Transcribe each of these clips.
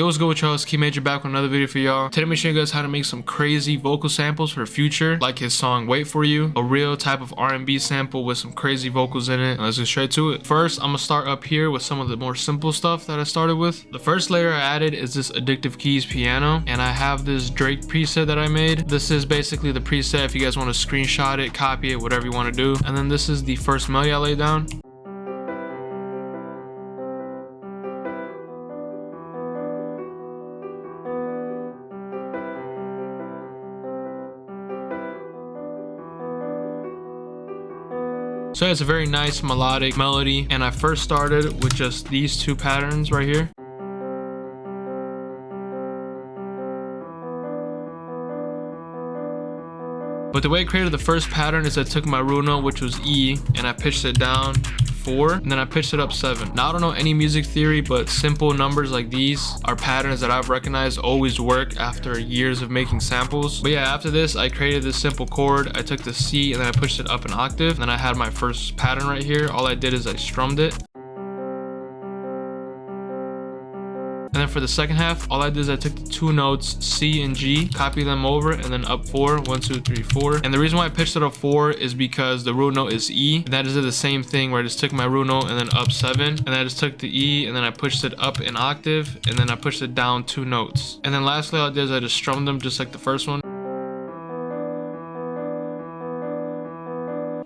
what's good with y'all? It's Keymajor back with another video for y'all. Today I'm gonna show you guys how to make some crazy vocal samples for Future, like his song Wait For You, a real type of R&B sample with some crazy vocals in it. And let's get straight to it. First, I'm gonna start up here with some of the more simple stuff that I started with. The first layer I added is this Addictive Keys piano, and I have this Drake preset that I made. This is basically the preset if you guys want to screenshot it, copy it, whatever you want to do. And then this is the first melody I laid down. So it's a very nice melodic melody, and I first started with just these two patterns right here. But the way I created the first pattern is I took my root note, which was E, and I pitched it down 4, and then I pitched it up 7. Now I don't know any music theory, but simple numbers like these are patterns that I've recognized always work after years of making samples. But yeah, after this I created this simple chord. I took the C and then I pushed it up an octave, and then I had my first pattern right here. All I did is I strummed it. And then for the second half, all I did is I took the two notes C and G, copied them over, and then up 4, 1, 2, 3, 4. And the reason why I pitched it up 4 is because the root note is E. And that is the same thing where I just took my root note and then up 7, and then I just took the E and then I pushed it up an octave, and then I pushed it down 2 notes. And then lastly, all I did is I just strummed them just like the first one.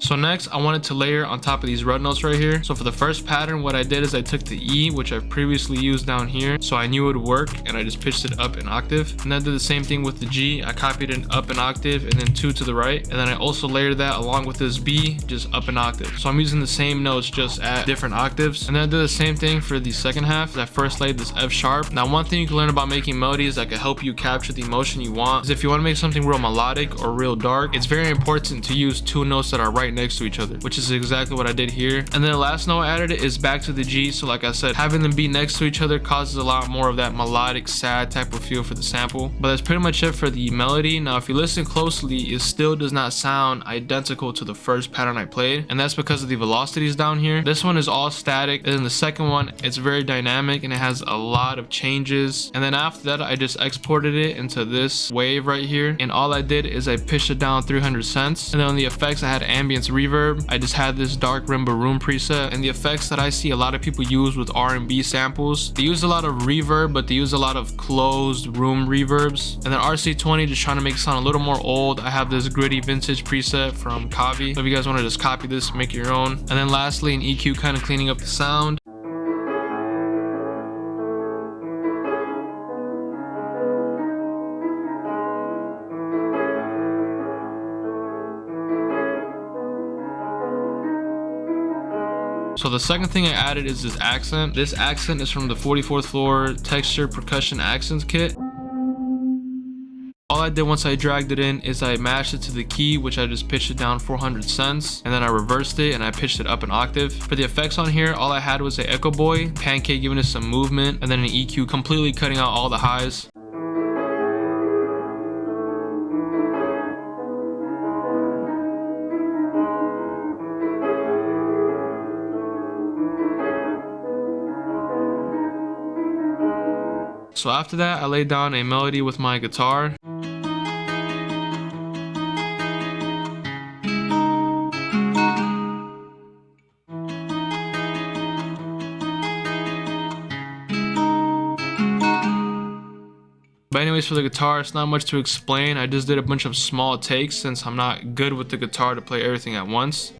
So next, I wanted to layer on top of these red notes right here. So for the first pattern, what I did is I took the E, which I've previously used down here, so I knew it would work, and I just pitched it up an octave. And then I did the same thing with the G. I copied it up an octave and then 2 to the right. And then I also layered that along with this B, just up an octave. So I'm using the same notes just at different octaves. And then I did the same thing for the second half. I first laid this F sharp. Now one thing you can learn about making melodies that can help you capture the emotion you want is if you want to make something real melodic or real dark, it's very important to use 2 notes that are right next to each other, which is exactly what I did here. And then the last note I added is back to the G. So like I said, having them be next to each other causes a lot more of that melodic, sad type of feel for the sample. But that's pretty much it for the melody. Now if you listen closely, it still does not sound identical to the first pattern I played, and that's because of the velocities down here. This one is all static, and then the second one, it's very dynamic and it has a lot of changes. And then after that, I just exported it into this wave right here, and all I did is I pitched it down 300 cents. And then on the effects, I had ambience reverb. I just had this dark rimba room preset, and the effects that I see a lot of people use with R&B samples, they use a lot of reverb, but they use a lot of closed room reverbs. And then RC20, just trying to make it sound a little more old, I have this gritty vintage preset from Kavi. So if you guys want to just copy this, make your own. And then lastly, an EQ kind of cleaning up the sound. So the second thing I added is this accent. This accent is from the 44th Floor Texture Percussion Accents kit. All I did once I dragged it in is I matched it to the key, which I just pitched it down 400 cents, and then I reversed it and I pitched it up an octave. For the effects on here, all I had was an Echo Boy, Pancake giving it some movement, and then an EQ completely cutting out all the highs. So after that, I laid down a melody with my guitar. But anyways, for the guitar, it's not much to explain. I just did a bunch of small takes since I'm not good with the guitar to play everything at once.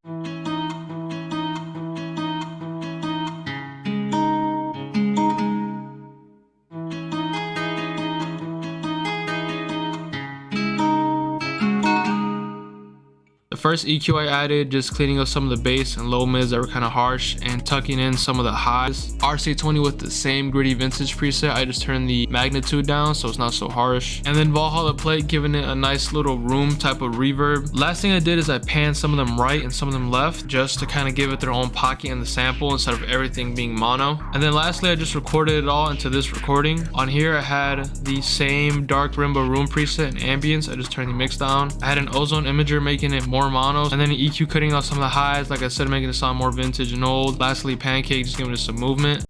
First EQ I added, just cleaning up some of the bass and low mids that were kind of harsh and tucking in some of the highs. RC20 with the same gritty vintage preset, I just turned the magnitude down so it's not so harsh. And then Valhalla Plate, giving it a nice little room type of reverb. Last thing I did is I panned some of them right and some of them left, just to kind of give it their own pocket in the sample instead of everything being mono. And then lastly, I just recorded it all into this recording. On here I had the same dark rimba room preset and ambience. I just turned the mix down. I had an ozone imager making it more monos, and then an EQ cutting out some of the highs, like I said, making it sound more vintage and old. Lastly, Pancake, just giving it some movement.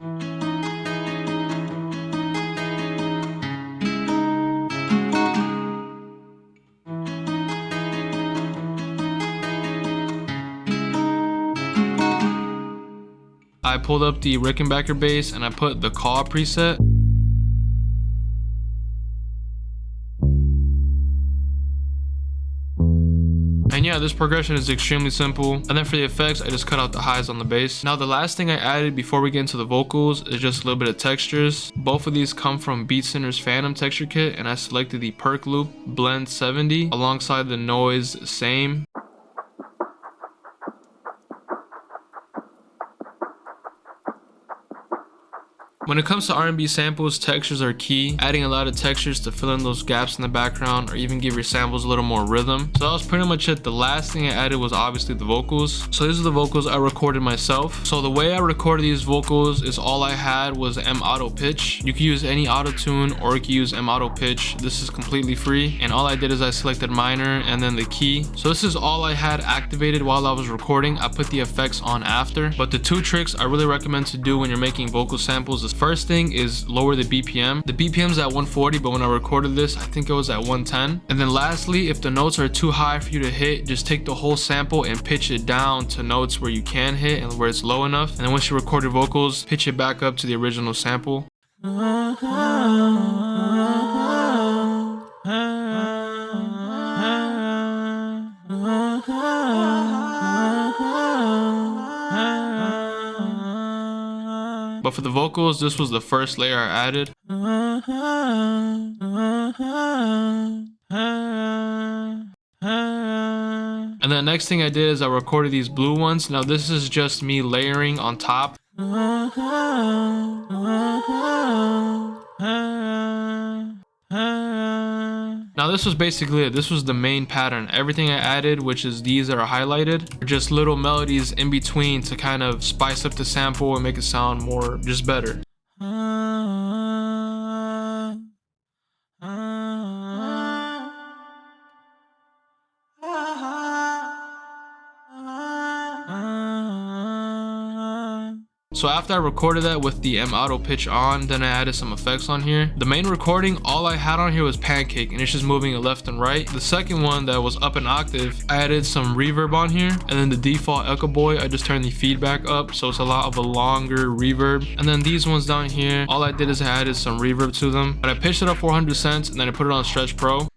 I pulled up the Rickenbacker bass and I put the call preset. And yeah, this progression is extremely simple. And then for the effects, I just cut out the highs on the bass. Now the last thing I added before we get into the vocals is just a little bit of textures. Both of these come from Beatcenter's Phantom texture kit, and I selected the Perk Loop Blend 70 alongside the Noise Same. When it comes to R&B samples, textures are key. Adding a lot of textures to fill in those gaps in the background or even give your samples a little more rhythm. So that was pretty much it. The last thing I added was obviously the vocals. So these are the vocals I recorded myself. So the way I recorded these vocals is all I had was M Auto Pitch. You can use any auto tune or you can use M Auto Pitch. This is completely free. And all I did is I selected minor and then the key. So this is all I had activated while I was recording. I put the effects on after. But the two tricks I really recommend to do when you're making vocal samples is first thing is lower the BPM. The BPM is at 140, but when I recorded this, I think it was at 110. And then lastly, if the notes are too high for you to hit, just take the whole sample and pitch it down to notes where you can hit and where it's low enough. And then once you record your vocals, pitch it back up to the original sample. But for the vocals, this was the first layer I added. And the next thing I did is I recorded these blue ones. Now this is just me layering on top. Now this was basically it. This was the main pattern. Everything I added, which is these that are highlighted, are just little melodies in between to kind of spice up the sample and make it sound more, just better. So after I recorded that with the M Auto Pitch on, then I added some effects on here. The main recording, all I had on here was Pancake, and it's just moving it left and right. The second one that was up an octave, I added some reverb on here. And then the default Echo Boy, I just turned the feedback up, so it's a lot of a longer reverb. And then these ones down here, all I did is I added some reverb to them. But I pitched it up 400 cents, and then I put it on Stretch Pro.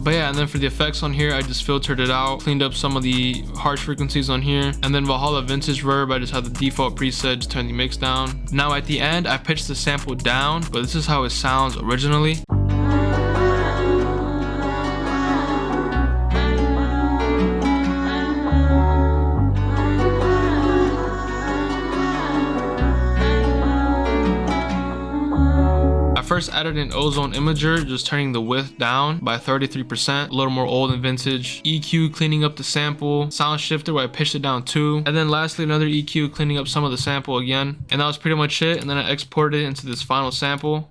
But yeah, and then for the effects on here, I just filtered it out, cleaned up some of the harsh frequencies on here. And then Valhalla Vintage Verb, I just had the default preset, just turn the mix down. Now at the end, I pitched the sample down, but this is how it sounds originally. First added an ozone imager, just turning the width down by 33%, a little more old and vintage. EQ cleaning up the sample, sound shifter where I pitched it down too, and then lastly another EQ cleaning up some of the sample again. And that was pretty much it. And then I exported it into this final sample.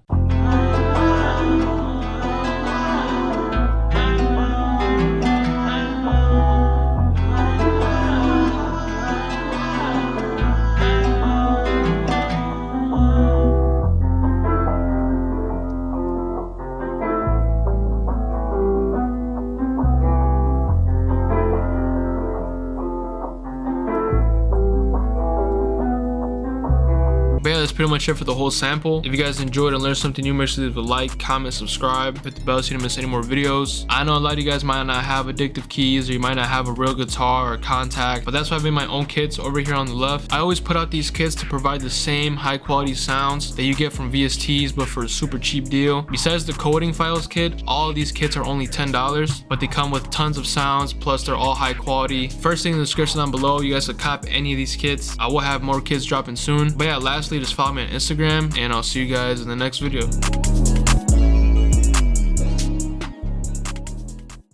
But yeah, that's pretty much it for the whole sample. If you guys enjoyed and learned something new, make sure to leave a like, comment, subscribe, hit the bell so you don't miss any more videos. I know a lot of you guys might not have addictive keys, or you might not have a real guitar or contact, but that's why I made my own kits over here on the left. I always put out these kits to provide the same high quality sounds that you get from VSTs, but for a super cheap deal. Besides the coding files kit, all of these kits are only $10, but they come with tons of sounds, plus they're all high quality. First thing in the description down below, you guys can cop any of these kits. I will have more kits dropping soon. But yeah, lastly, just follow me on Instagram, and I'll see you guys in the next video.